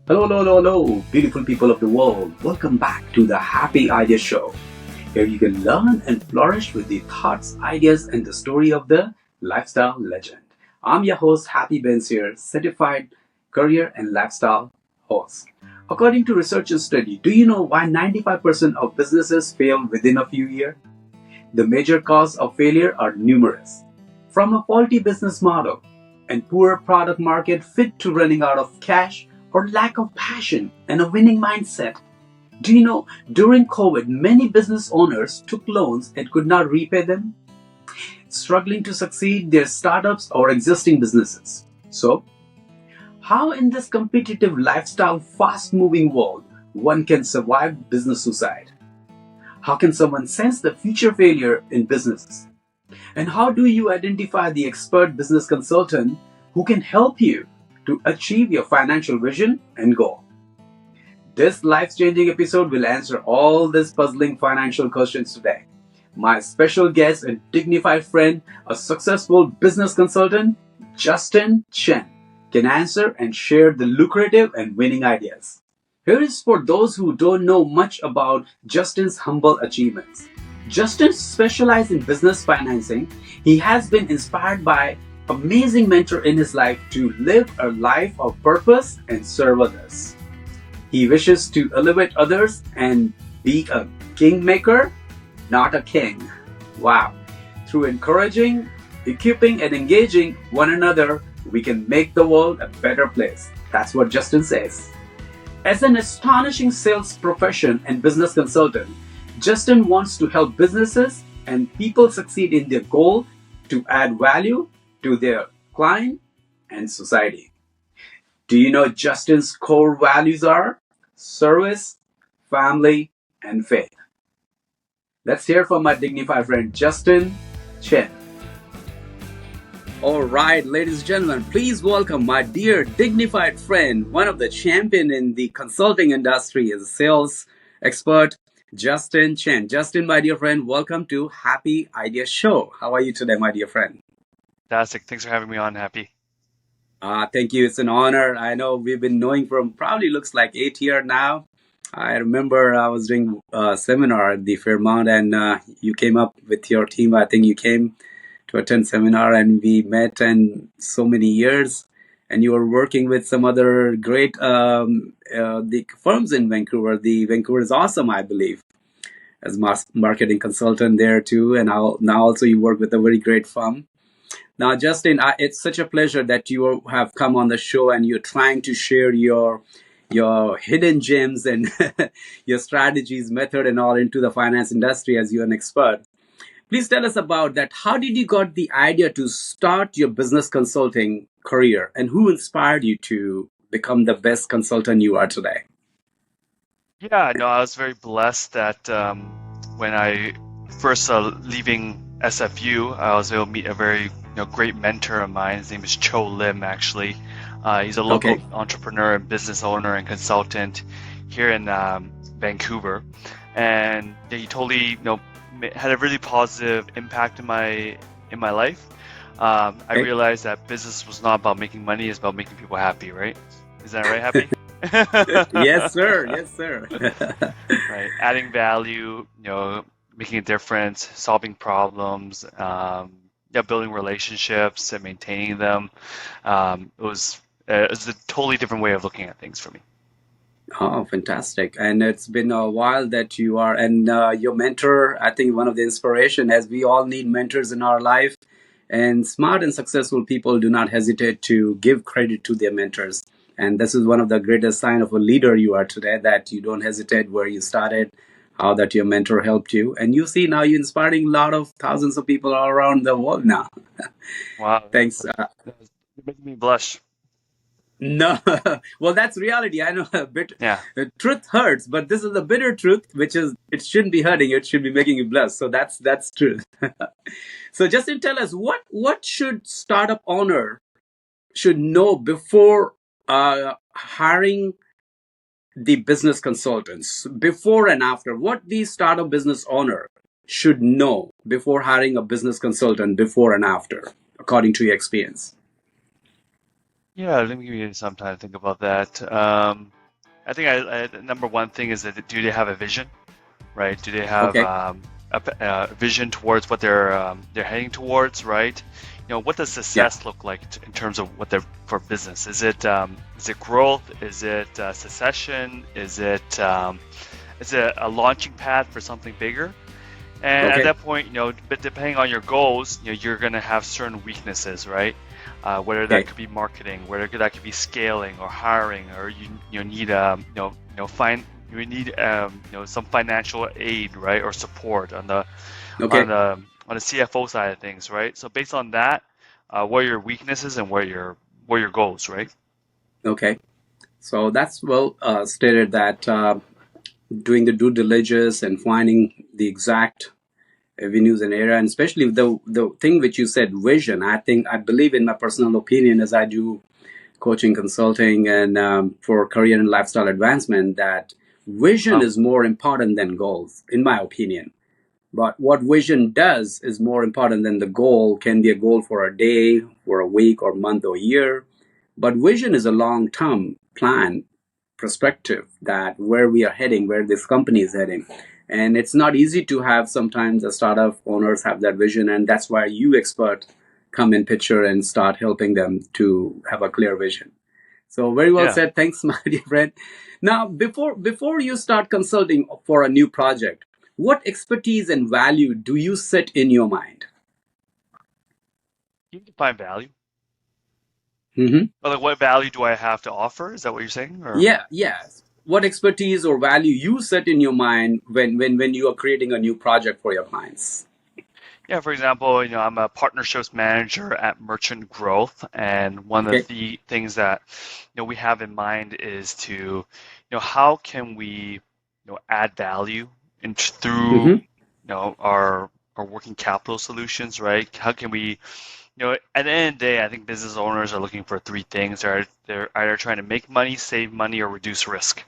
Hello, hello, hello, hello, beautiful people of the world. Welcome back to the Happy Ideas Show. Here you can learn and flourish with the thoughts, ideas, and the story of the lifestyle legend. I'm your host, Happy Bains here, certified career and lifestyle host. According to research and study, do you know why 95% of businesses fail within a few years? The major causes of failure are numerous. From a faulty business model and poor product market fit to running out of cash or lack of passion and a winning mindset. Do you know, during COVID, many business owners took loans and could not repay them, struggling to succeed their startups or existing businesses. So, how in this competitive lifestyle, fast moving world, one can survive business suicide? How can someone sense the future failure in businesses? And how do you identify the expert business consultant who can help you to achieve your financial vision and goal? This life-changing episode will answer all these puzzling financial questions today. My special guest and dignified friend, a successful business consultant, Justin Chen, can answer and share the lucrative and winning ideas. Here is for those who don't know much about Justin's humble achievements. Justin specializes in business financing. He has been inspired by amazing mentor in his life to live a life of purpose and serve others. He wishes to elevate others and be a kingmaker, not a king. Wow. Through encouraging, equipping, and engaging one another, we can make the world a better place. That's what Justin says. As an astonishing sales profession and business consultant, Justin wants to help businesses and people succeed in their goal to add value to their client and society. Do you know Justin's core values are service, family, and faith? Let's hear from my dignified friend Justin Chen. All right, ladies and gentlemen, please welcome my dear dignified friend, one of the champion in the consulting industry as a sales expert, Justin Chen. Justin, my dear friend, welcome to Happy Ideas Show. How are you today, my dear friend? Fantastic. Thanks for having me on, Happy. Thank you. It's an honor. I know we've been knowing from probably looks like 8 years now. I remember I was doing a seminar at the Fairmount and you came up with your team. I think you came to attend seminar and we met in so many years. And you were working with some other great the firms in Vancouver. The Vancouver is awesome, I believe, as marketing consultant there too. And now also you work with a very great firm. Now, Justin, it's such a pleasure that you have come on the show and you're trying to share your hidden gems and your strategies, method, and all into the finance industry as you're an expert. Please tell us about that. How did you got the idea to start your business consulting career, and who inspired you to become the best consultant you are today? Yeah, no, I was very blessed that when I first leaving SFU, I was able to meet a very great mentor of mine. His name is Cho Lim, actually. He's a local Okay. entrepreneur and business owner and consultant here in Vancouver, and he totally had a really positive impact in my life. I Okay. realized that business was not about making money; it's about making people happy, right? Is that right, Happy? Yes, sir. Yes, sir. Right, adding value, making a difference, solving problems, yeah, building relationships and maintaining them. It was a totally different way of looking at things for me. Oh, fantastic. And it's been a while that you are, and your mentor, I think one of the inspiration, as we all need mentors in our life, and smart and successful people do not hesitate to give credit to their mentors. And this is one of the greatest sign of a leader you are today, that you don't hesitate where you started, how that your mentor helped you. And you see now you're inspiring a lot of thousands of people all around the world now. Wow, Thanks. you're making me blush. No, well, that's reality. I know Yeah. the truth hurts, but this is the bitter truth, which is it shouldn't be hurting. It should be making you blessed. So that's truth. So Justin, tell us what should startup owner should know before hiring the business consultants, before and after. What the startup business owner should know before hiring a business consultant, before and after, according to your experience. Yeah, let me give you some time to think about that. I think the number one thing is that do they have a vision, right? Do they have Okay. a vision towards what they're heading towards, right? What does Yeah. success look like in terms of what they're for business? Is it growth? Is it succession? Is it a launching pad for something bigger? And at Okay. that point, but depending on your goals, you're going to have certain weaknesses, right? Whether that Okay. could be marketing, whether that could be scaling or hiring, or you need you need some financial aid, right, or support on the Okay. CFO side of things, right? So based on that, what are your weaknesses and what are your goals, right? Okay. So that's well stated that doing the due diligence and finding the exact avenues and area, and especially the thing which you said, vision. I believe in my personal opinion, as I do coaching, consulting, and for career and lifestyle advancement, that vision Oh, is more important than goals, in my opinion. But what vision does is more important than the goal. Can be a goal for a day, for a week, or month, or year. But vision is a long term plan, perspective that where we are heading, where this company is heading. And it's not easy to have sometimes a startup owners have that vision. And that's why you expert come in picture and start helping them to have a clear vision. So very well yeah. said. Thanks, my dear friend. Now, before you start consulting for a new project, what expertise and value do you set in your mind? You define value. Hmm. Or like, what value do I have to offer? Is that what you're saying? Or Yeah, yes. What expertise or value you set in your mind when you are creating a new project for your clients? yeah, for example, I'm a partnerships manager at Merchant Growth, and one of Okay. the things that we have in mind is to, how can we, add value through, Hmm. our working capital solutions, right? How can we, at the end of the day, I think business owners are looking for three things. They're either trying to make money, save money, or reduce risk,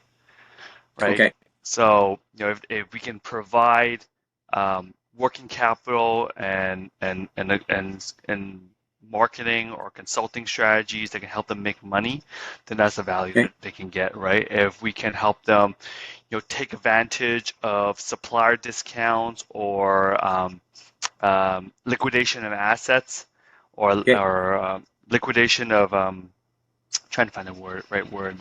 right? Okay. So, if we can provide working capital and marketing or consulting strategies that can help them make money, then that's the value Okay. that they can get, right? If we can help them, take advantage of supplier discounts or liquidation of assets Okay. or liquidation of trying to find the right word.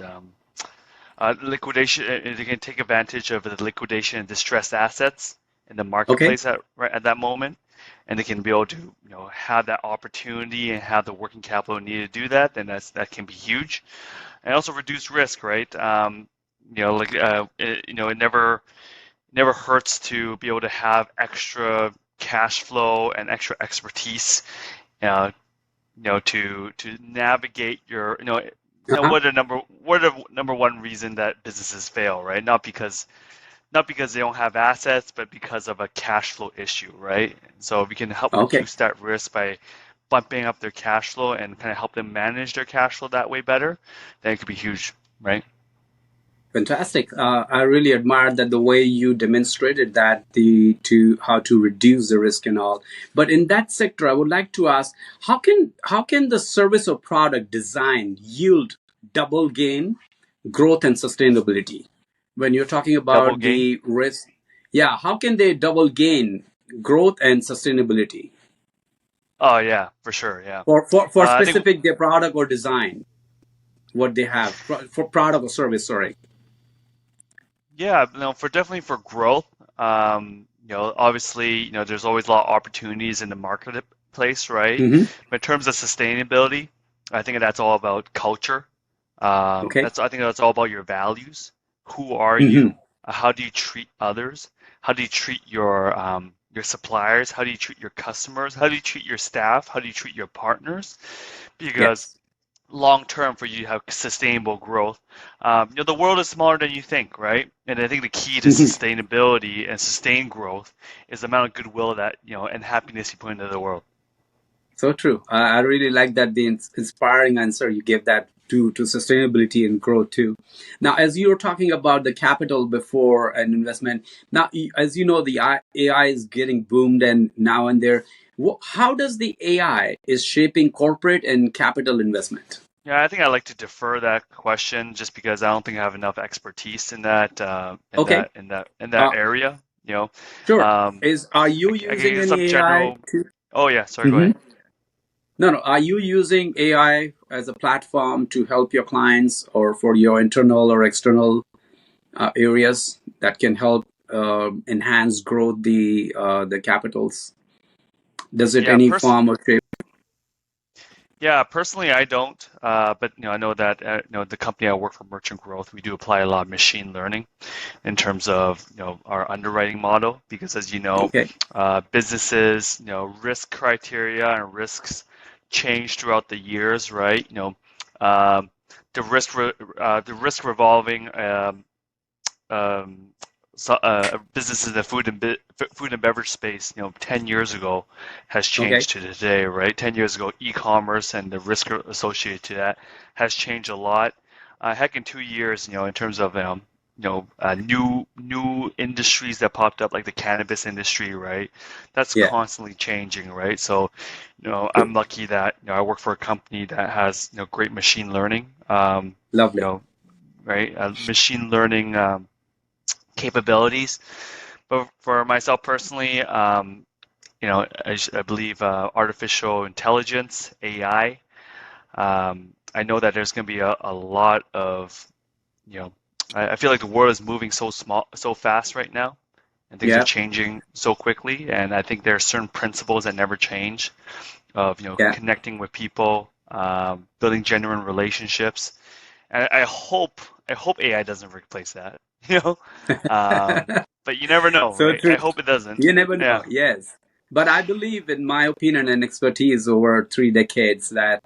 Liquidation, they can take advantage of the liquidation and distressed assets in the Okay. marketplace right at that moment, and they can be able to, have that opportunity and have the working capital needed to do that. Then that can be huge, and also reduce risk, right? It never hurts to be able to have extra cash flow and extra expertise, uh, to navigate your, Uh-huh. what are the number one reason that businesses fail, right? Not because they don't have assets, but because of a cash flow issue, right? So if we can help Okay. reduce that risk by bumping up their cash flow and kind of help them manage their cash flow that way better, then it could be huge, right? Fantastic. I really admire that the way you demonstrated that the to how to reduce the risk and all. But in that sector, I would like to ask, how can the service or product design yield double gain, growth and sustainability? When you're talking Double about gain. the risk, yeah, how can they double gain growth and sustainability Oh yeah, for sure, yeah. for I think specific their product or design, what they have for product or service? Sorry. Yeah, no, for definitely for growth. Obviously, there's always a lot of opportunities in the marketplace, right? Hmm. But in terms of sustainability, I think that's all about culture. Okay. I think that's all about your values. Who are Hmm. you? How do you treat others? How do you treat your suppliers? How do you treat your customers? How do you treat your staff? How do you treat your partners? Because Yes. long term for you to have sustainable growth. The world is smaller than you think, right? And I think the key to sustainability and sustained growth is the amount of goodwill that and happiness you put into the world. So true. I really like that the inspiring answer you gave that to sustainability and growth too. Now, as you were talking about the capital before an investment, now as you know, the AI is getting boomed and now and there. How does the AI is shaping corporate and capital investment? Yeah, I think I'd like to defer that question just because I don't think I have enough expertise in that Okay. in that Uh, area. You know, sure. um, Are you I can using give any some AI general. to? Oh yeah, sorry, go Mhm. ahead. No, no. Are you using AI as a platform to help your clients or for your internal or external areas that can help enhance growth the capitals? Does it Yeah, any form or shape? personally, I don't. But I know that the company I work for, Merchant Growth, we do apply a lot of machine learning in terms of our underwriting model because, as you know, Okay. businesses risk criteria and risks change throughout the years, right? Um, the risk revolving um, businesses in the food and beverage space, 10 years ago has Okay. changed to today, right? 10 years ago, e-commerce and the risk associated to that has changed a lot. Heck, in 2 years, in terms of new industries that popped up, like the cannabis industry, right? That's Yeah. constantly changing, right? So, True. I'm lucky that I work for a company that has great machine learning, you Lovely. know, right? Machine learning. Capabilities. But for myself personally, I believe artificial intelligence, AI. I know that there's going to be a lot of, you know, I feel like the world is moving so fast right now, and things are Yeah. changing so quickly. And I think there are certain principles that never change of, Yeah. connecting with people, building genuine relationships. And I hope AI doesn't replace that, you know. Um, but you never know, So right? true. I hope it doesn't. You never know. Yeah. Yes. But I believe, in my opinion and expertise over 3 decades, that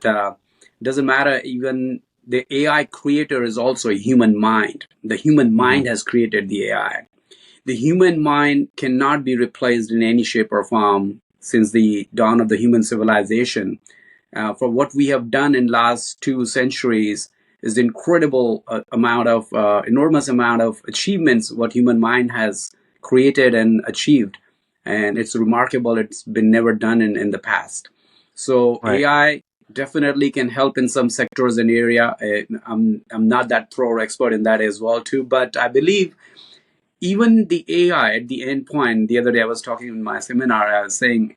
doesn't matter. Even the AI creator is also a human mind. The human Hmm. mind has created the AI. The human mind cannot be replaced in any shape or form since the dawn of the human civilization. For what we have done in last 2 centuries is the incredible enormous amount of achievements what human mind has created and achieved, and it's remarkable. It's been never done in the past. So Right. AI definitely can help in some sectors and area. I'm not that pro or expert in that as well too, but I believe even the AI at the end point. The other day I was talking in my seminar. I was saying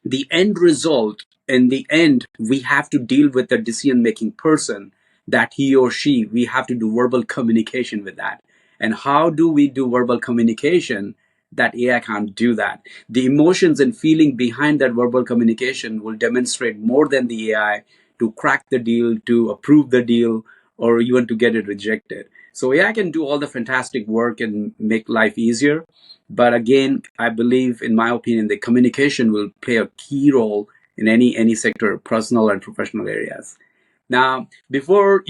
the end result, in the end, we have to deal with the decision making person, that he or she, we have to do verbal communication with that. And how do we do verbal communication? That AI can't do that. The emotions and feeling behind that verbal communication will demonstrate more than the AI to crack the deal, to approve the deal, or even to get it rejected. So AI can do all the fantastic work and make life easier, but again, I believe, in my opinion, the communication will play a key role in any sector, personal and professional areas. Now, before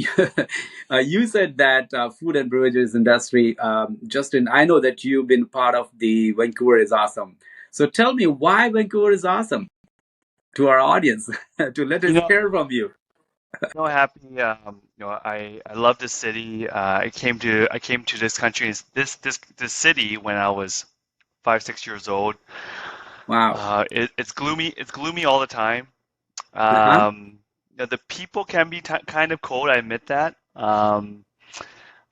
you said that food and beverages industry, Justin, I know that you've been part of the Vancouver is Awesome. So tell me why Vancouver is awesome to our audience to let You us know, hear from you. happy. I love this city. I came to this country, this city when I was 5, 6 years old. Wow. It's gloomy. It's gloomy all the time. Uh huh. The people can be kind of cold. I admit that.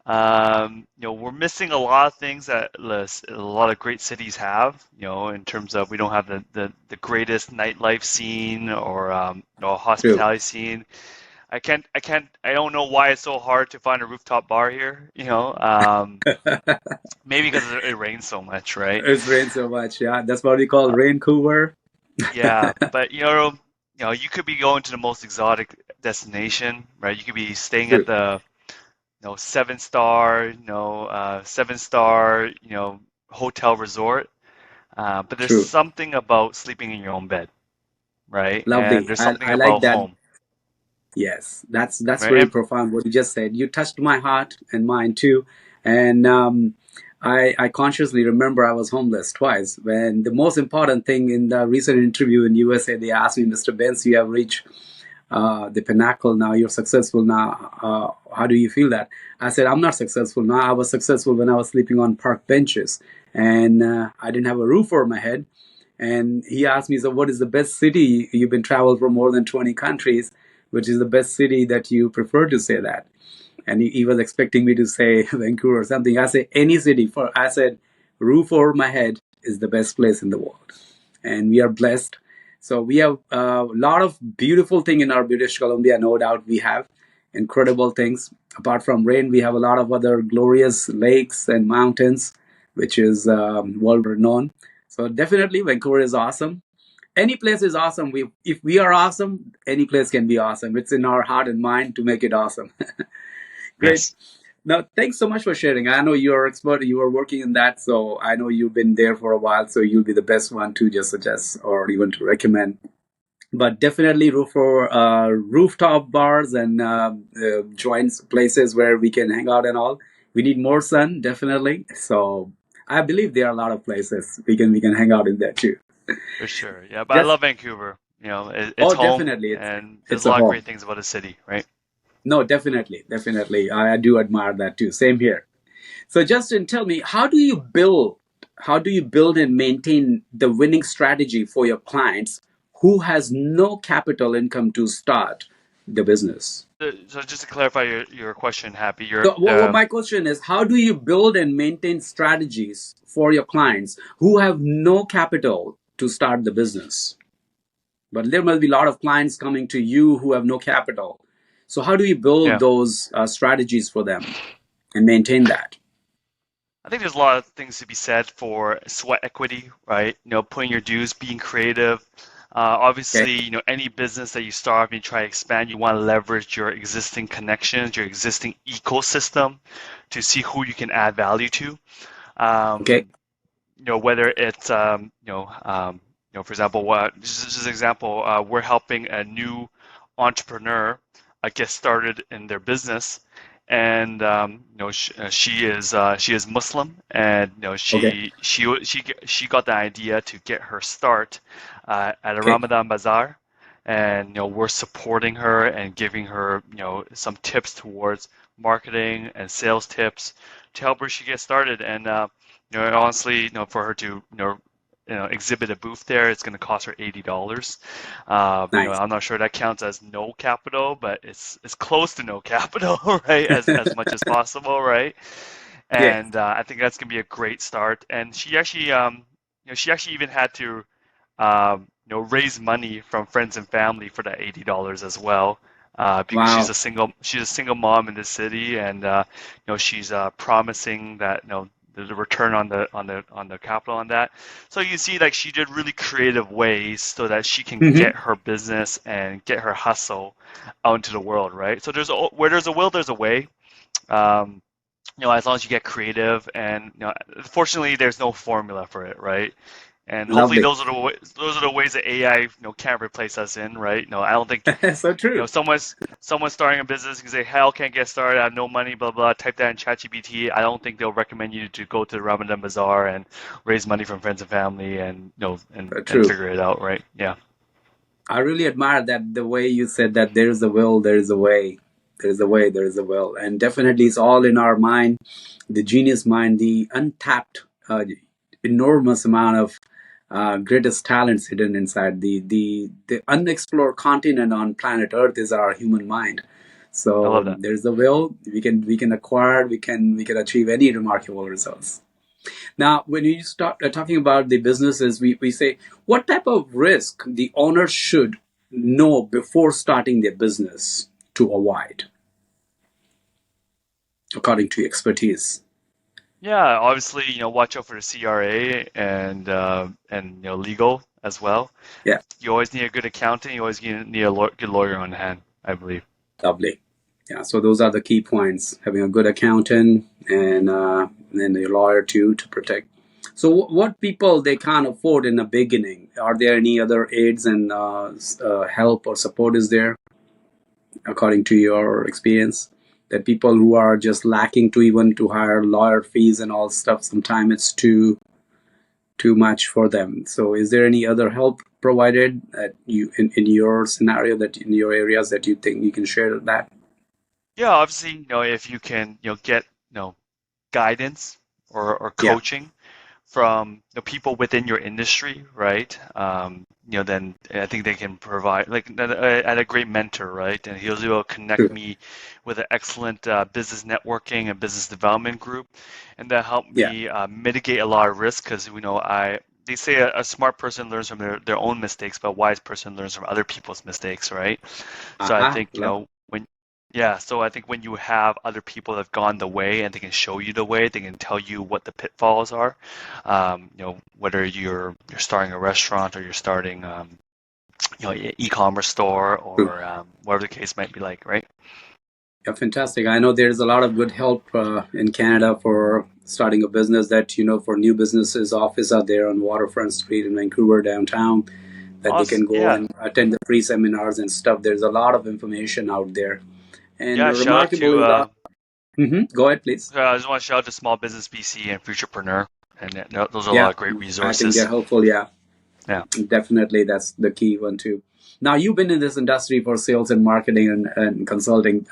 We're missing a lot of things that a lot of great cities have, in terms of we don't have the greatest nightlife scene or True. hospitality scene. I don't know why it's so hard to find a rooftop bar here, maybe because it rains so much, right? It's rained so much. Yeah, that's what we call Vancouver. Yeah, but you could be going to the most exotic destination, right? You could be staying at True. the 7 star, 7 star, hotel resort. But there's True. something about sleeping in your own bed, right? And Lovely. there's I something like about that. home, Yes, that's right? very profound what you just said. You touched my heart and mine too. And I consciously remember I was homeless twice. When the most important thing in the recent interview in USA, they asked me, Mr. Bains, you have reached the pinnacle now. You're successful now. How do you feel that? I said, I'm not successful now. I was successful when I was sleeping on park benches, and I didn't have a roof over my head. And he asked me, so what is the best city? You've been traveled for more than 20 countries. which is the best city that you prefer to say that. And he was expecting me to say Vancouver or something. I said any city. I said roof over my head is the best place in the world, and we are blessed. So we have a lot of beautiful thing in our British Columbia, no doubt. We have incredible things. Apart from rain, we have a lot of other glorious lakes and mountains, which is world renowned. So definitely, Vancouver is awesome. Any place is awesome. If we are awesome, any place can be awesome. It's in our heart and mind to make it awesome. Great. Yes. Now, thanks so much for sharing. I know you're expert. You are working in that, so I know you've been there for a while. So you'll be the best one to just suggest or even to recommend. But definitely rooftop bars and joints, places where we can hang out and all. We need more sun, definitely. So I believe there are a lot of places we can hang out in there too. For sure. Yeah, but I Just love Vancouver. It's oh, home, definitely, and there's it's a a lot of home. great things about the city, right? No, definitely. I do admire that too. Same here. So Justin, tell me, how do you build and maintain the winning strategy for your clients who has no capital income to start the business? So just to clarify your question, Happy, So what my question is, how do you build and maintain strategies for your clients who have no capital to start the business? But there must be a lot of clients coming to you who have no capital. So how do you build yeah. those strategies for them and maintain that? I think there's a lot of things to be said for sweat equity, right? Putting your dues, being creative. Okay. Obviously, any business that you start and you try to expand, you want to leverage your existing connections, your existing ecosystem to see who you can add value to. Okay. Um, whether it's, for example, just an example, we're helping a new entrepreneur get started in their business, and she is Muslim, and Okay. she got the idea to get her start at a Okay. Ramadan bazaar, and we're supporting her and giving her some tips towards marketing and sales tips to help her she get started. And honestly, for her to exhibit a booth there, it's going to cost her $80. Nice. I'm not sure that counts as no capital, but it's close to no capital, right? As much as possible, right? Yeah. And I think that's going to be a great start. And she actually even had to raise money from friends and family for that $80 as well. Because Wow. she's a single mom in the city, and she's promising that the return on the capital on that. So you see, like, she did really creative ways so that she can Hmm. get her business and get her hustle out into the world, right? So where there's a will, there's a way. Um, as long as you get creative, and fortunately, there's no formula for it, right? And hopefully, Lovely. those are the ways that AI can't replace us in, right? I don't think So true. someone starting a business can say, "Hell, can't get started. I have no money." Blah blah. Type that in ChatGPT. I don't think they'll recommend you to go to the Ramadan Bazaar and raise money from friends and family, and and True. figure it out, right? Yeah, I really admire that the way you said that there is a will, there is a way. There is a way, there is a will. And definitely it's all in our mind, the genius mind, the untapped, enormous amount of greatest talents hidden inside. The unexplored continent on planet Earth is our human mind. I love So that. there's a will, we can acquire, we can achieve any remarkable results. Now, when you start talking about the businesses, we say what type of risk the owner should know before starting their business to avoid, according to your expertise. Yeah, obviously, watch out for the CRA and legal as well. Yeah, You always need a good accountant. You always need a good lawyer on hand, I believe. lovely. Yeah, so those are the key points: having a good accountant and a lawyer too to protect. So, what people they can't afford in the beginning? Are there any other aids and help or support is there? According to your experience, that people who are just lacking to even to hire lawyer fees and all stuff, sometimes it's too much for them. So is there any other help provided that you in your scenario, that in your areas, that you think you can share that? Yeah, obviously, if you can, get, guidance or Yeah. coaching from the people within your industry, right? Then I think they can provide like I had a great mentor, right? And he was able to connect True. me with an excellent business networking and business development group, and that helped Yeah. me mitigate a lot of risk because they say a smart person learns from their own mistakes, but a wise person learns from other people's mistakes, right? So I Uh-huh. think, so I think when you have other people that have gone the way and they can show you the way, they can tell you what the pitfalls are. Whether you're starting a restaurant or you're starting, an e-commerce store True. or whatever the case might be like, right? Yeah, fantastic. I know there's a lot of good help in Canada for starting a business that, for new businesses, office out there on Waterfront Street in Vancouver downtown that they Awesome. can go Yeah. and attend the free seminars and stuff. There's a lot of information out there. And Yeah. Shout out to, remarkably, go ahead, please. I just want to shout out to Small Business BC and Futurepreneur. And those are a lot Yeah, of great I think they're resources. helpful. Yeah, Yeah. definitely. That's the key one, too. Now, you've been in this industry for sales and marketing and consulting,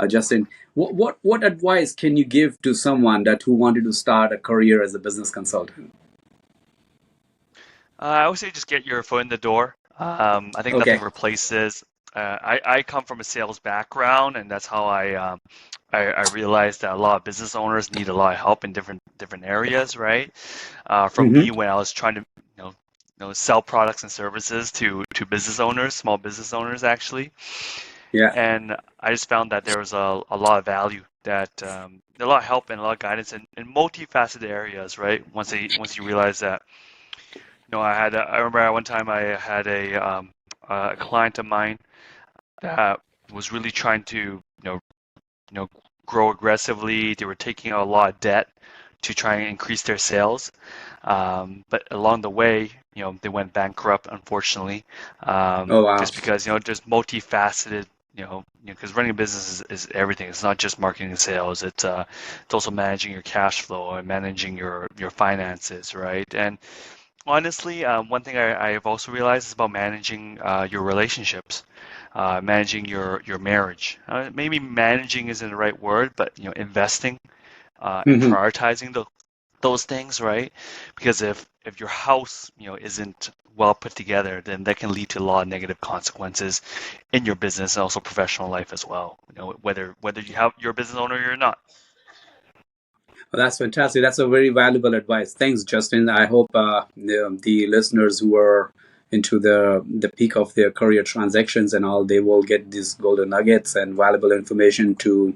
Justin. What advice can you give to someone that who wanted to start a career as a business consultant? I would say just get your foot in the door. I think nothing Okay. replaces. I come from a sales background, and that's how I realized that a lot of business owners need a lot of help in different areas, right? From Mm-hmm. me when I was trying to sell products and services to business owners, small business owners actually, Yeah. and I just found that there was a lot of value that a lot of help and a lot of guidance in multifaceted areas, right? Once you realize that I remember at one time I had a client of mine that was really trying to you know grow aggressively. They were taking out a lot of debt to try and increase their sales, but along the way, they went bankrupt, unfortunately, Oh, wow. just because there's multifaceted. Because running a business is everything. It's not just marketing and sales. It's also managing your cash flow and managing your finances, right? And honestly, one thing I've also realized is about managing your relationships, managing your marriage. Maybe managing isn't the right word, but investing and Mm-hmm. prioritizing those things, right? Because if your house isn't well put together, then that can lead to a lot of negative consequences in your business and also professional life as well. Whether you're a business owner or you're not. Well, that's fantastic. That's a very valuable advice. Thanks, Justin. I hope the listeners who are into the peak of their career transactions and all, they will get these golden nuggets and valuable information to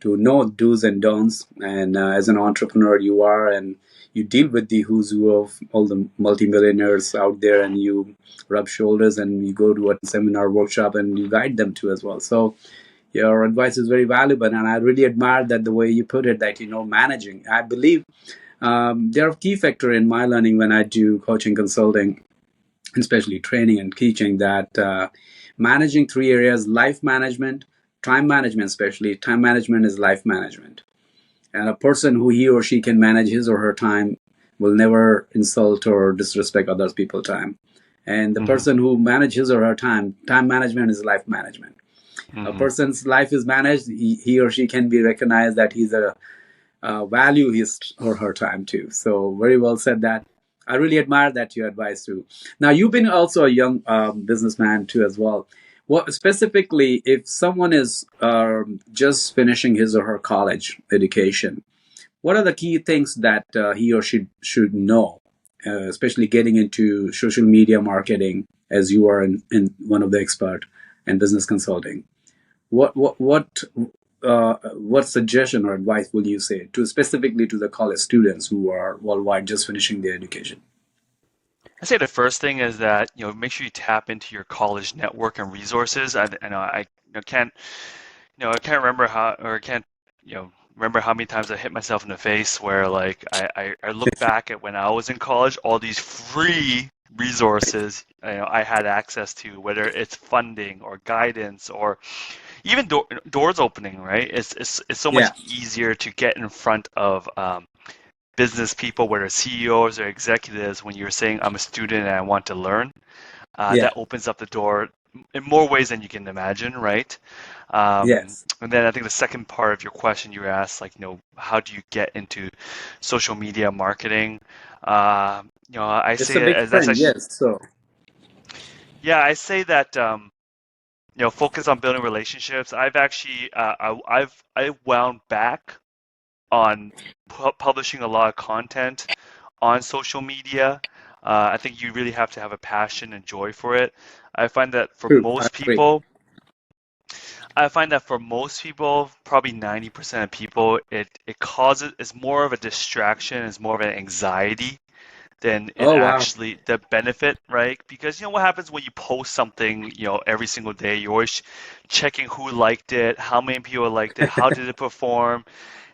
know do's and don'ts. And as an entrepreneur, you are and you deal with the who's who of all the multimillionaires out there, and you rub shoulders and you go to a seminar workshop and you guide them too as well. So your advice is very valuable, and I really admire that the way you put it, that managing. I believe they're a key factor in my learning when I do coaching, consulting, especially training and teaching. That managing three areas: life management, time management, especially time management is life management. And a person who he or she can manage his or her time will never insult or disrespect others people's time. And the Hmm. person who manages his or her time management is life management. A Hmm. person's life is managed, he or she can be recognized that he's a value his or her time too. So very well said that. I really admire that your advice too. Now you've been also a young businessman too as well. What specifically, if someone is just finishing his or her college education, what are the key things that he or she should know, especially getting into social media marketing, as you are in one of the expert in business consulting? What suggestion or advice will you say to specifically to the college students who are worldwide just finishing their education? I say the first thing is that make sure you tap into your college network and resources. I can't remember I can't remember how many times I hit myself in the face where like I look back at when I was in college, all these free resources I had access to, whether it's funding or guidance or even doors opening, right? It's so much Yeah, easier to get in front of business people, whether CEOs or executives, when you're saying I'm a student and I want to learn. yeah, That opens up the door in more ways than you can imagine, right? Yes. And then I think the second part of your question you asked, like, how do you get into social media marketing? I It's say a big that's trend. actually, Yes. So yeah, I say that, focus on building relationships. I've actually, I wound back on publishing a lot of content on social media. I think you really have to have a passion and joy for it. I find that for true. I most agree. people, I find that for most people, probably 90% of people, it causes, it's more of a distraction, it's more of an anxiety than it Oh wow. actually the benefit, right? Because what happens when you post something, every single day, you're always checking who liked it, how many people liked it, how did it perform,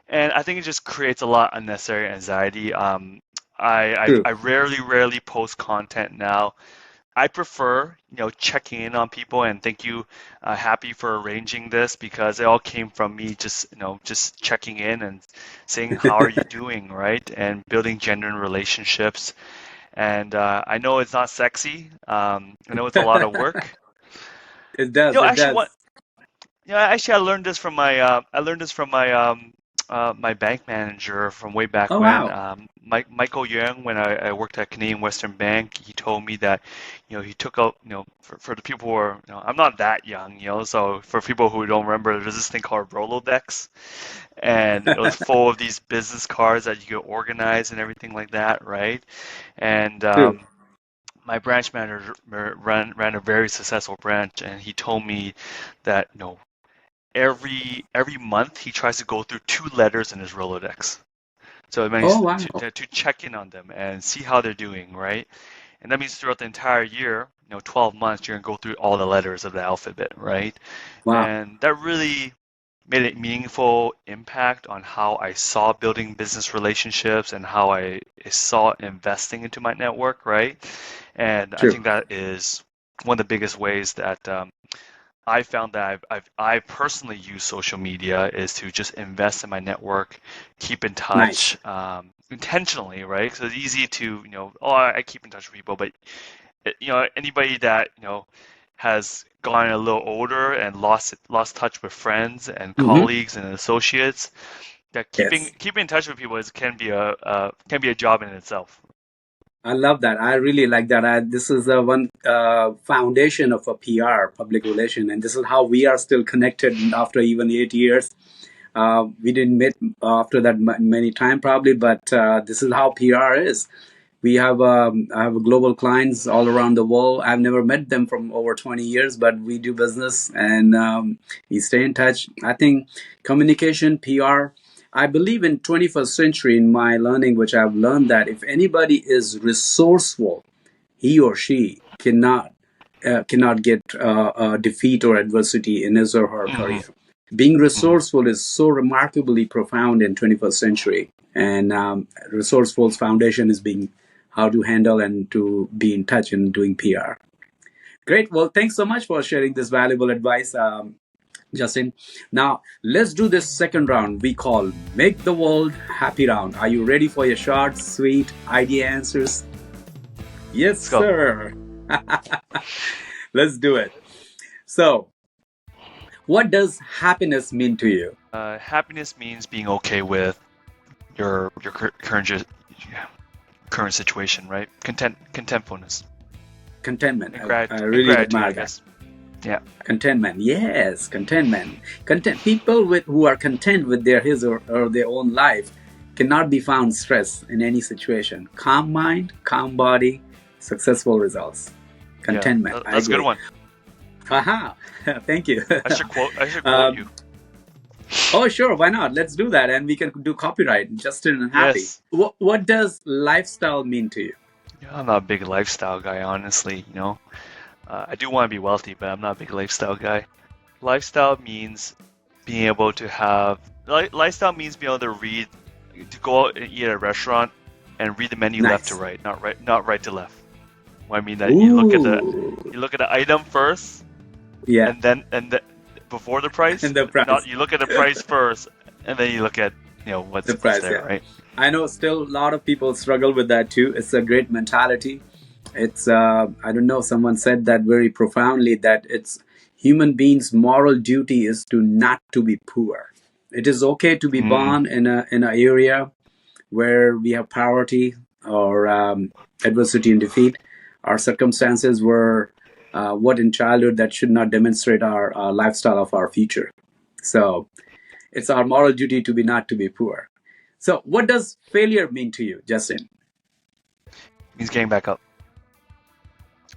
and I think it just creates a lot of unnecessary anxiety. I True. rarely post content now. I prefer, checking in on people, and thank you, Happy, for arranging this, because it all came from me just, just checking in and saying how are you doing, right? And building genuine relationships. And I know it's not sexy. I know it's a lot of work. It does. It Actually, what does. actually, I learned this from my bank manager from way back Oh when. wow. Michael Young, when I worked at Canadian Western Bank, he told me that, he took out, for the people who are, I'm not that young, so for people who don't remember, there's this thing called Rolodex, and it was full of these business cards that you could organize and everything like that, right? And True. my branch manager ran a very successful branch, and he told me that, every month he tries to go through two letters in his Rolodex. So it means Oh wow. to check in on them and see how they're doing, right? And that means throughout the entire year, 12 months, you're gonna go through all the letters of the alphabet, right? Wow. And that really made a meaningful impact on how I saw building business relationships and how I saw investing into my network, right? And I True. think that is one of the biggest ways that, I found that I personally use social media is to just invest in my network, keep in Nice. touch, intentionally, right? So it's easy to, I keep in touch with people, but anybody that, has gotten a little older and lost touch with friends and Hmm. colleagues and associates, that Yes. keeping in touch with people can be a job in itself. I love that. I really like that. This is one foundation of a PR, public relation, and this is how we are still connected after even 8 years. We didn't meet after that many time probably, but this is how PR is. I have global clients all around the world. I've never met them from over 20 years, but we do business and we stay in touch. I think communication, PR. I believe in 21st century in my learning, which I've learned that if anybody is resourceful, he or she cannot get defeat or adversity in his or her Hmm. career. Being Hmm. resourceful is so remarkably profound in 21st century, and resourceful's foundation is being how to handle and to be in touch and doing PR. Great. Well, thanks so much for sharing this valuable advice, Justin. Now, let's do this second round we call Make the World Happy Round. Are you ready for your short, sweet idea answers? Yes, Let's go. sir. Let's do it. So, what does happiness mean to you? Happiness means being okay with your current situation, right? Contentfulness Contentment. and I and really gratitude, I admire that. guess. Yeah. Contentment. Yes, contentment. Content. People who are content with or their own life cannot be found stressed in any situation. Calm mind, calm body, successful results. Yeah, Contentment. I that's a good agree. one. Haha. Thank you. I should quote you. um, oh, sure. Why not? Let's do that, and we can do copyright. Justin and Happy. Yes. What does lifestyle mean to you? Yeah, I'm not a big lifestyle guy, honestly, I do want to be wealthy, but I'm not a big lifestyle guy. Lifestyle means being able to have lifestyle means being able to read, to go out and eat at a restaurant and read the menu left to Nice. right, not right to left. What I mean that Ooh. you look at the item first, Yeah. and then before the price, And the not price. you look at the price first, and then you look at, The what's price. there, Yeah. right? I know still a lot of people struggle with that too. It's a great mentality. It's I don't know. Someone said that very profoundly that human beings' moral duty is to not to be poor. It is okay to be Mm, born in an area where we have poverty or adversity and defeat. Our circumstances were what in childhood that should not demonstrate our lifestyle of our future. So it's our moral duty to be not to be poor. So what does failure mean to you, Justin? means getting back up.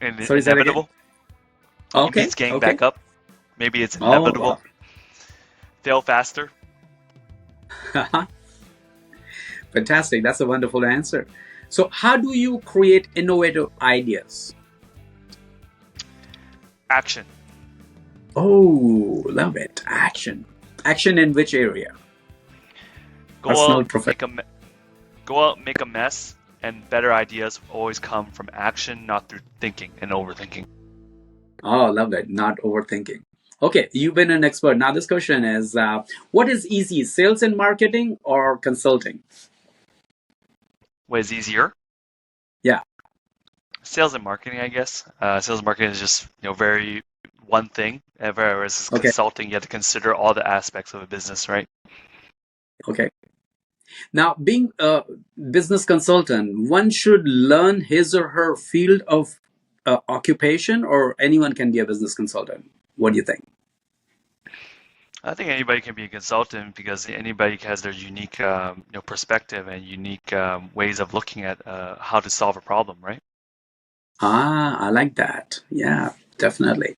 And Sorry, say that again. inevitable. It Okay, means getting okay. back up. Maybe it's Oh, inevitable. Fail faster. wow. Fantastic. That's a wonderful answer. So how do you create innovative ideas? Action. Oh, love it. Action. Action in which area? Go Personal, out, professional. make a mess, and better ideas always come from action, not through thinking and overthinking. Oh, love that. Not overthinking. Okay, you've been an expert. Now, this question is what is easy, sales and marketing or consulting? What is easier? Yeah, Sales and marketing, I guess. Sales and marketing is just very one thing, whereas okay, consulting, you have to consider all the aspects of a business, right? okay. Now, being a business consultant, one should learn his or her field of occupation, or anyone can be a business consultant. What do you think? I think anybody can be a consultant because anybody has their unique perspective and unique ways of looking at how to solve a problem, right? Ah, I like that. Yeah, definitely.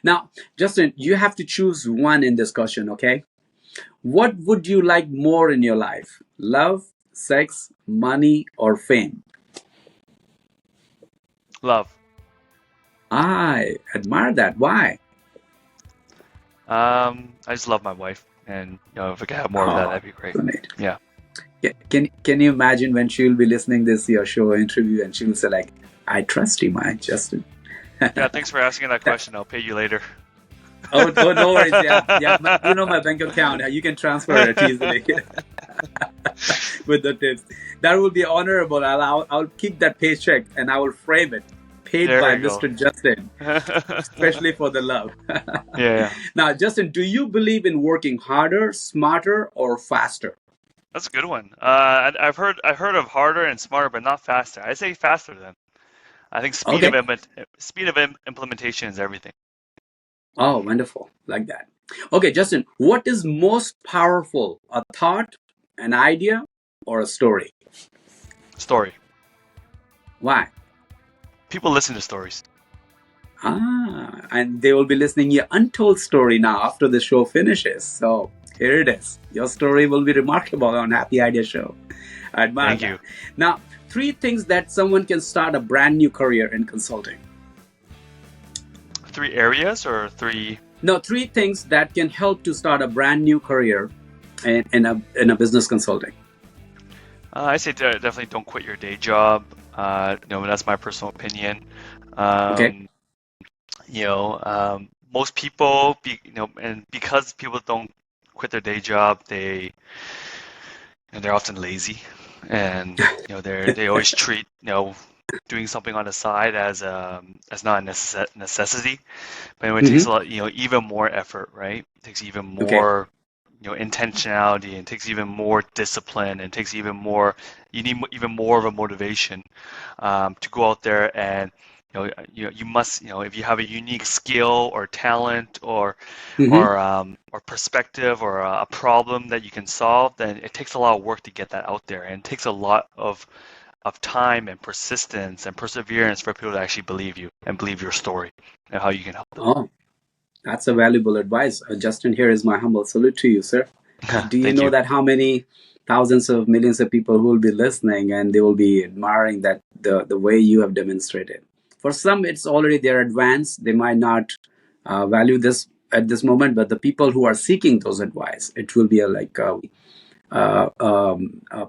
Now, Justin, you have to choose one in this question, okay? What would you like more in your life? Love, sex, money, or fame? Love. I admire that. Why? I just love my wife, and if we could have more of that, Oh, that'd be great. so neat. Yeah. Can you imagine when she'll be listening this your show interview and she'll say like, I trust you, my Justin. Yeah, thanks for asking that question. I'll pay you later. Oh, no worries. Yeah, yeah. You know my bank account. You can transfer it easily with the tips. That will be honorable. I'll keep that paycheck and I will frame it. Paid There by you go. Mr. Justin, especially for the love. Yeah, Now, Justin, do you believe in working harder, smarter, or faster? that's a good one. I've heard of harder and smarter, but not faster. I say faster then. I think Okay. speed of implementation is everything. Oh, wonderful. Like that. Okay, Justin, what is most powerful? A thought, an idea, or a story? Story. Why? People listen to stories. Ah, and they will be listening your untold story now after the show finishes. So here it is. Your story will be remarkable on Happy Idea Show. I admire Thank that. you. Now, three things that someone can start a brand new career in consulting. 3 areas or three? No, three things that can help to start a brand new career in a business consulting. I say definitely don't quit your day job. That's my personal opinion. Okay. Um, most people, and because people don't quit their day job, they're often lazy, and they always treat doing something on the side as not a necessity, but it takes Mm-hmm. a lot, even more effort, right? It takes even Okay. more intentionality, and it takes even more discipline, and it takes even more. You need even more of a motivation to go out there and you must if you have a unique skill or talent Mm-hmm. or perspective or a problem that you can solve, then it takes a lot of work to get that out there, and it takes a lot of time and persistence and perseverance for people to actually believe you and believe your story and how you can help them. Oh, that's a valuable advice. Justin, here is my humble salute to you, sir. Do you Thank know you. that how many thousands of millions of people who will be listening and they will be admiring that the way you have demonstrated? For some, it's already their advance. They might not value this at this moment, but the people who are seeking those advice, it will be a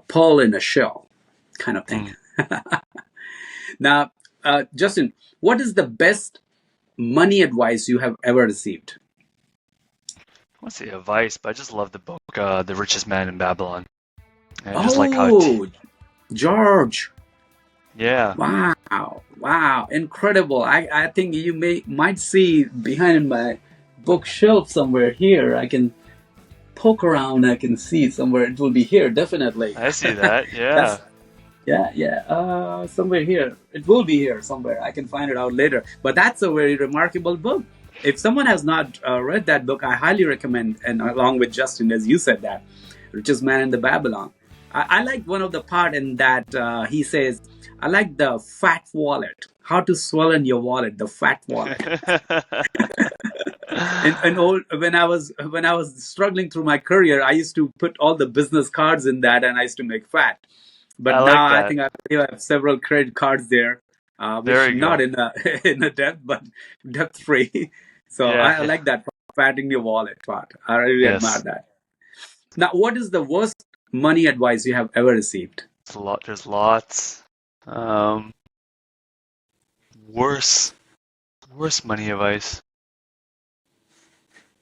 pearl in a shell kind of thing. Mm. Now, Justin, what is the best money advice you have ever received? I want to say advice, but I just love the book, The Richest Man in Babylon. And I just like how Oh, George. Yeah, Wow, wow, incredible. I think you might see behind my bookshelf somewhere here. I can poke around, I can see somewhere. It will be here, definitely. I see that. That's Yeah. yeah, yeah. Somewhere here. It will be here somewhere. I can find it out later. But that's a very remarkable book. If someone has not read that book, I highly recommend. And along with Justin, as you said, that Richest Man in the Babylon. I like one of the part in that he says, "I like the fat wallet. How to swell in your wallet, the fat wallet." And old when I was struggling through my career, I used to put all the business cards in that, and I used to make fat. I But like now I that. think I have several credit cards there, There which you not go. in a in a debt, but debt free. So Yeah, I yeah. like that fat in your wallet part. I really admire Yes. that. Now, what is the worst money advice you have ever received? There's lots. Um, worse, worse money advice.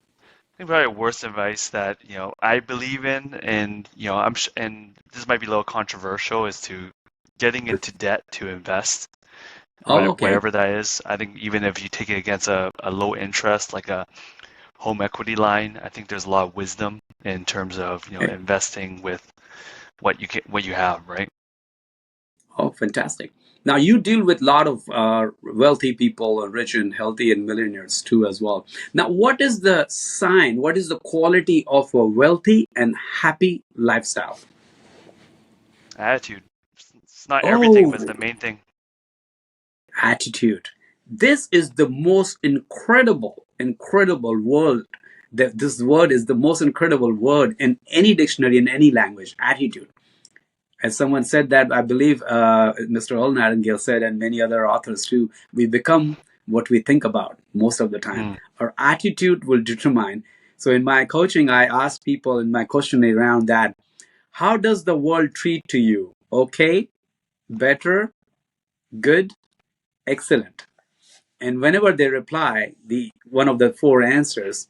I think probably worst advice that, I believe in, and, and this might be a little controversial, is to getting into debt to invest, Oh, okay. whatever that is. I think even if you take it against a low interest, like a home equity line, I think there's a lot of wisdom in terms of, investing with what you have, right? Oh, fantastic. Now, you deal with a lot of wealthy people, rich and healthy, and millionaires too, as well. Now, what is the sign, what is the quality of a wealthy and happy lifestyle? Attitude. It's not everything, Oh, but it's the main thing. attitude. This is the most incredible, incredible word. This word is the most incredible word in any dictionary, in any language. Attitude. As someone said that, I believe Mr. Earl Nightingale said, and many other authors too, we become what we think about most of the time. Mm. Our attitude will determine. So in my coaching, I ask people in my questionnaire round that, how does the world treat to you? Okay, better, good, excellent. And whenever they reply, the one of the four answers,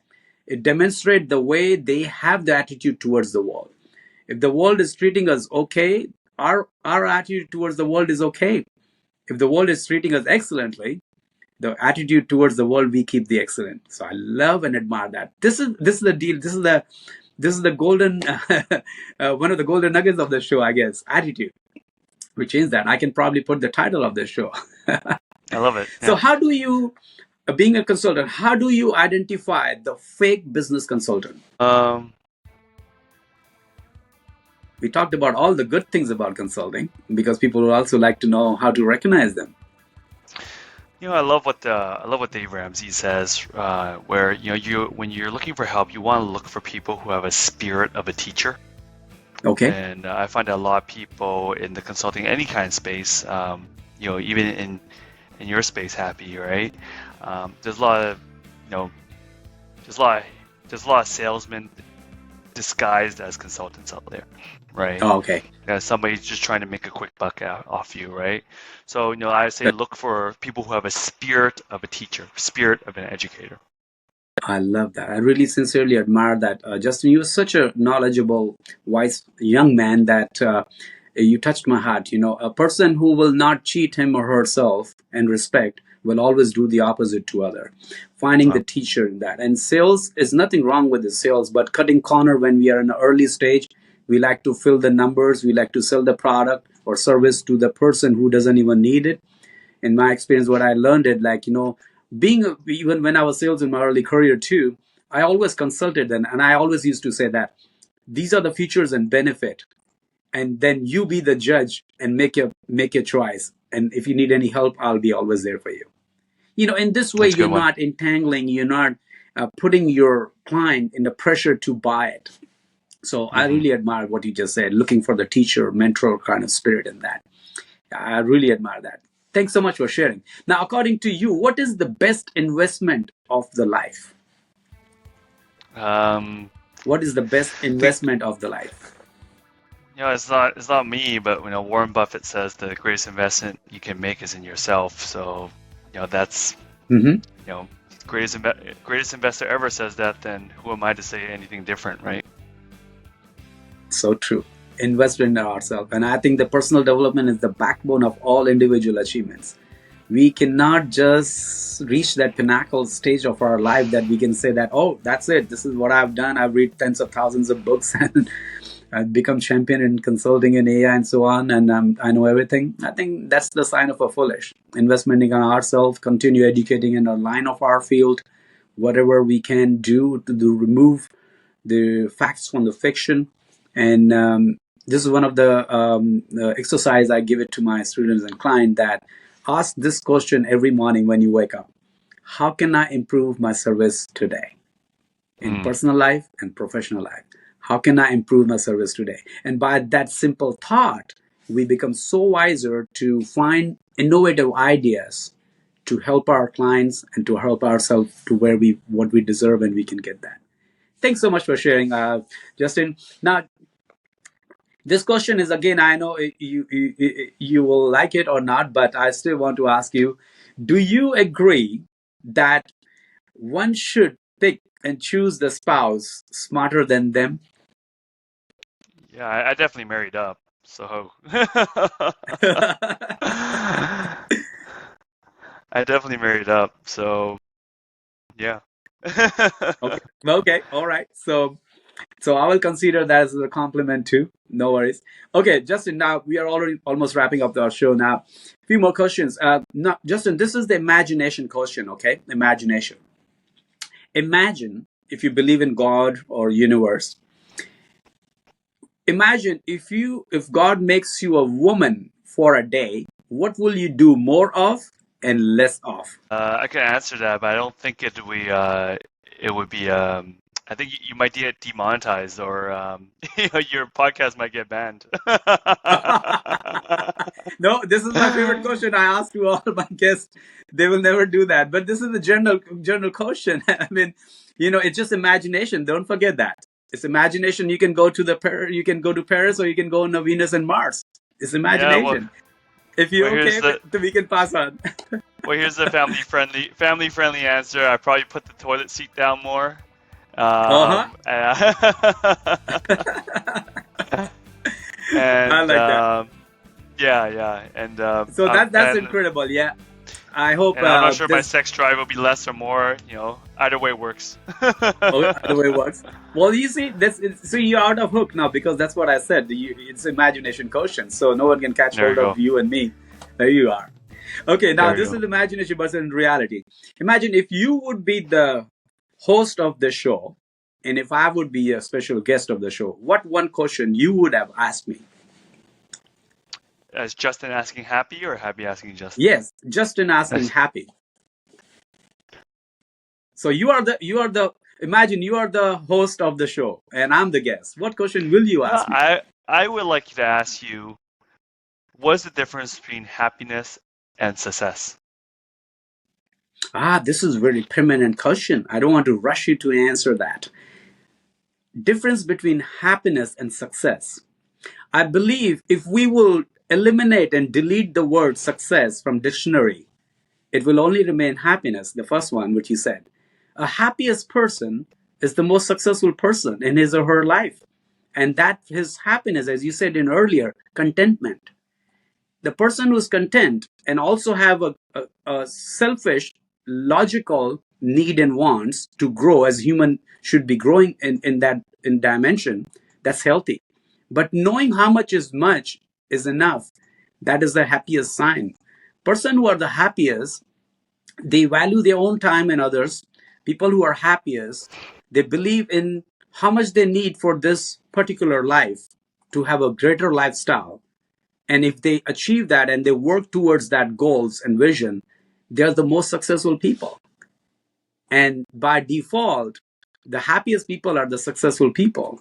it demonstrates the way they have the attitude towards the world. If the world is treating us okay, our attitude towards the world is okay. If the world is treating us excellently, the attitude towards the world, we keep the excellent. So I love and admire that. This is the deal. This is the golden one of the golden nuggets of the show, I guess. Attitude. We change that. I can probably put the title of the show. I love it. So Yeah. how do you, being a consultant, how do you identify the fake business consultant? Um, We talked about all the good things about consulting because people would also like to know how to recognize them. I love what Dave Ramsey says, where you when you're looking for help, you want to look for people who have a spirit of a teacher. Okay. And I find that a lot of people in the consulting, any kind of space, even in your space, Happy, right? There's a lot of, you know, there's a lot of salesmen disguised as consultants out there, right? Oh, okay. Somebody's just trying to make a quick buck off you, right? So, I say look for people who have a spirit of a teacher, spirit of an educator. I love that. I really sincerely admire that. Justin, you're such a knowledgeable, wise young man that you touched my heart. You know, a person who will not cheat him or herself and respect will always do the opposite to other. Finding the Wow. teacher in that. And sales is nothing wrong with the sales, but cutting corner when we are in an early stage, we like to fill the numbers, we like to sell the product or service to the person who doesn't even need it. In my experience, what I learned it, like, being even when I was sales in my early career too, I always consulted them, and I always used to say that these are the features and benefit, and then you be the judge and make your choice. And if you need any help, I'll be always there for you. In this way, That's a you're good one. not entangling, you're not putting your client in the pressure to buy it. So I Hmm. really admire what you just said, looking for the teacher mentor kind of spirit in that. I really admire that. Thanks so much for sharing. Now, according to you, what is the best investment of the life? Um, What is the best I think investment of the life? it's not me, but Warren Buffett says the greatest investment you can make is in yourself. So, that's Hmm. you know greatest investor ever says that. Then who am I to say anything different, right? So true. invest in ourselves. And I think the personal development is the backbone of all individual achievements. We cannot just reach that pinnacle stage of our life that we can say that, oh, that's it, this is what I've done, I've read tens of thousands of books and I've become champion in consulting in AI and so on, and I know everything. I think that's the sign of a foolish investment in ourselves. Continue educating in a line of our field, whatever we can do to remove the facts from the fiction. And this is one of the exercise I give it to my students and clients, that ask this question every morning when you wake up: how can I improve my service today, in Mm. personal life and professional life? How can I improve my service today? And by that simple thought, we become so wiser to find innovative ideas to help our clients and to help ourselves to where we what we deserve, and we can get that. Thanks so much for sharing, Justin. Now, this question is, again, I know you will like it or not, but I still want to ask you: do you agree that one should pick and choose the spouse smarter than them? Yeah, I definitely married up. So I definitely married up. So yeah. Okay. Okay. All right. So I will consider that as a compliment too. No worries. Okay, Justin. Now we are already almost wrapping up our show. Now, a few more questions. Now, Justin, this is the imagination question. Okay, imagination. Imagine, if you believe in God or universe. Imagine if God makes you a woman for a day. What will you do more of and less of? I can answer that, but I don't think it would be I think you might get demonetized or your podcast might get banned. No, this is my favorite question. I ask to all my guests. They will never do that. But this is a general question. I mean, it's just imagination. Don't forget that. It's imagination. You can go to you can go to Paris, or you can go on Venus and Mars. It's Yeah, well, imagination. If you're well okay here's with the it, we can pass on. here's the family friendly answer. I probably put the toilet seat down more. Uh-huh. And, I and like that. yeah, and So that's incredible. Yeah. I hope I'm not sure my this sex drive will be less or more. Either way works. other way works. Well, you see, so you're out of hook now, because that's what I said. It's imagination quotient, so no one can catch There you hold of go. you and me. There you are. Okay, now There you this go. is imagination versus reality. Imagine if you would be the host of the show, and if I would be a special guest of the show. What one question you would have asked me? Is Justin asking happy or happy asking Justin? Yes, Justin asking happy. So you are the imagine you are the host of the show and I'm the guest. What question will you Yeah, ask me? I would like to ask you, what's the difference between happiness and success? This is a very permanent question. I don't want to rush you to answer that. Difference between happiness and success. I believe if we will eliminate and delete the word success from dictionary, it will only remain happiness, the first one which you said. A happiest person is the most successful person in his or her life. And that his happiness, as you said in earlier, contentment. The person who's content and also have a selfish, logical need and wants to grow as human should be growing in that in dimension, that's healthy. But knowing how much is much is enough, that is the happiest sign. Person who are the happiest, they value their own time and others. People who are happiest, they believe in how much they need for this particular life to have a greater lifestyle. And if they achieve that and they work towards that goals and vision, they're the most successful people. And by default, the happiest people are the successful people.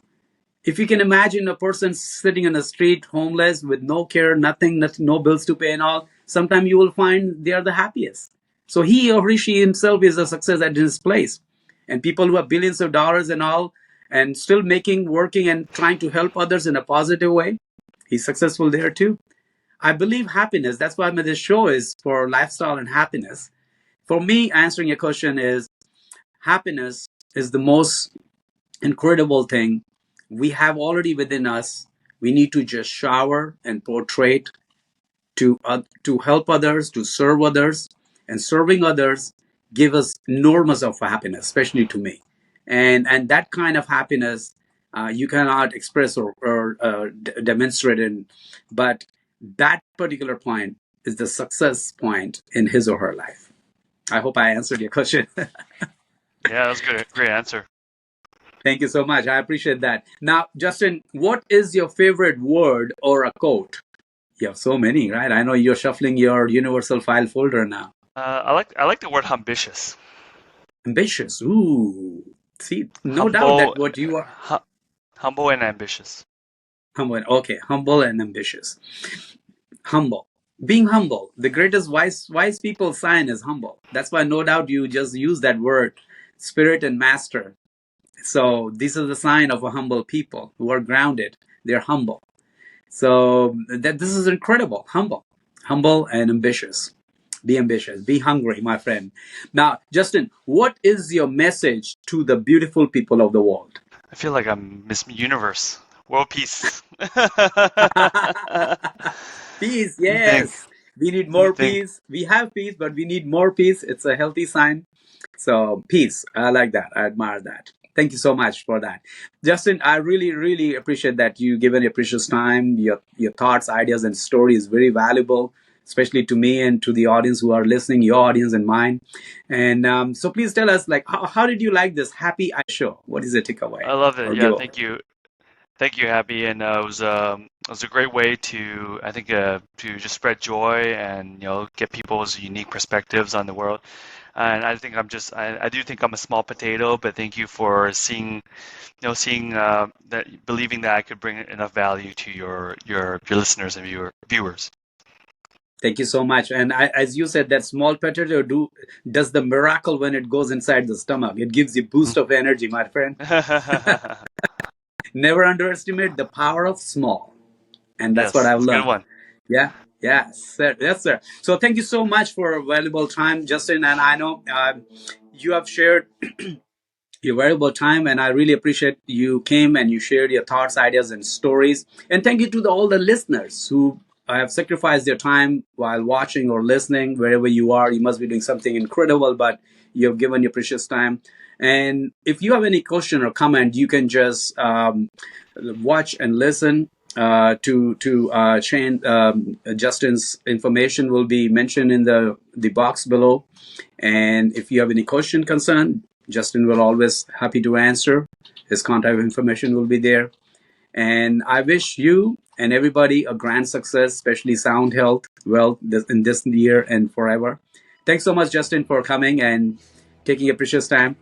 If you can imagine a person sitting in the street, homeless, with no care, nothing, no bills to pay and all, sometimes you will find they are the happiest. So he or she himself is a success at his place. And people who have billions of dollars and all, and still working and trying to help others in a positive way, he's successful there too. I believe happiness, that's why this show is for lifestyle and happiness. For me, answering your question is happiness is the most incredible thing we have already within us. We need to just shower and portray to help others, to serve others, and serving others give us enormous of happiness, especially to me, and that kind of happiness you cannot express or demonstrate in, but that particular point is the success point in his or her life. I hope I answered your question. Yeah, that was good. Great answer. Thank you so much. I appreciate that. Now, Justin, what is your favorite word or a quote? You have so many, right? I know you're shuffling your universal file folder now. I like the word ambitious. Ambitious. Ooh. See, no doubt that Humble, what you are. humble and ambitious. Humble. Okay, humble and ambitious. Humble. Being humble. The greatest wise people sign is humble. That's why no doubt you just use that word, spirit and master. So this is a sign of a humble people who are grounded. They're humble. So that this is incredible. Humble and ambitious. Be ambitious. Be hungry, my friend. Now, Justin, what is your message to the beautiful people of the world? I feel like I'm Miss Universe. World peace. Peace, You think? yes. We need You more think? peace. We have peace, but we need more peace. It's a healthy sign. So, peace. I like that. I admire that. Thank you so much for that. Justin, I really, really appreciate that you given your precious time. Your thoughts, ideas, and story is very valuable, especially to me and to the audience who are listening, your audience and mine. And so please tell us, like, how did you like this Happy Eye show? What is the takeaway I love it. or Yeah, giveaway? thank you. Thank you, Happy. And it was a great way to, I think, to just spread joy and get people's unique perspectives on the world. And I think I do think I'm a small potato, but thank you for seeing that, believing that I could bring enough value to your listeners and viewers. Thank you so much. And as you said, that small potato does the miracle when it goes inside the stomach. It gives you boost of energy, my friend. Never underestimate the power of small. And that's what Yes, I've that's a good learned. one. Yeah. Yes, sir. Yes, sir. So thank you so much for a valuable time, Justin. And I know you have shared your valuable time, and I really appreciate you came and you shared your thoughts, ideas, and stories. And thank you to all the listeners who have sacrificed their time while watching or listening. Wherever you are, you must be doing something incredible, but you have given your precious time. And if you have any question or comment, you can just watch and listen to Shane. Justin's information will be mentioned in the box below. And if you have any question, concern, Justin will always happy to answer. His contact information will be there. And I wish you and everybody a grand success, especially sound health, wealth in this year and forever. Thanks so much, Justin, for coming and taking your precious time.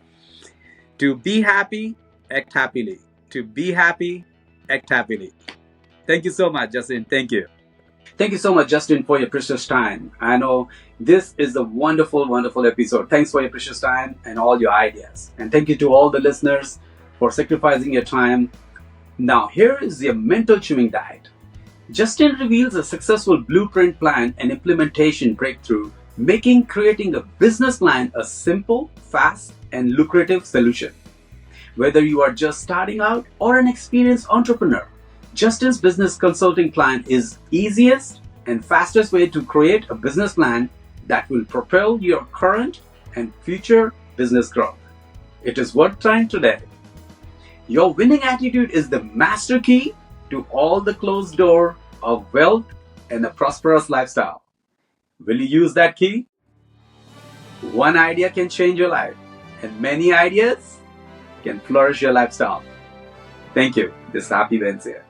To be happy, act happily. To be happy, act happily. Thank you so much, Justin. Thank you. Thank you so much, Justin, for your precious time. I know this is a wonderful, wonderful episode. Thanks for your precious time and all your ideas. And thank you to all the listeners for sacrificing your time. Now, here is your mental chewing diet. Justin reveals a successful blueprint plan and implementation breakthrough, making creating a business plan a simple, fast, and lucrative solution. Whether you are just starting out or an experienced entrepreneur, Justin's business consulting plan is easiest and fastest way to create a business plan that will propel your current and future business growth. It is worth trying today. Your winning attitude is the master key to all the closed door of wealth and a prosperous lifestyle. Will you use that key? One idea can change your life, and many ideas can flourish your lifestyle. Thank you. This is Happy Bains here.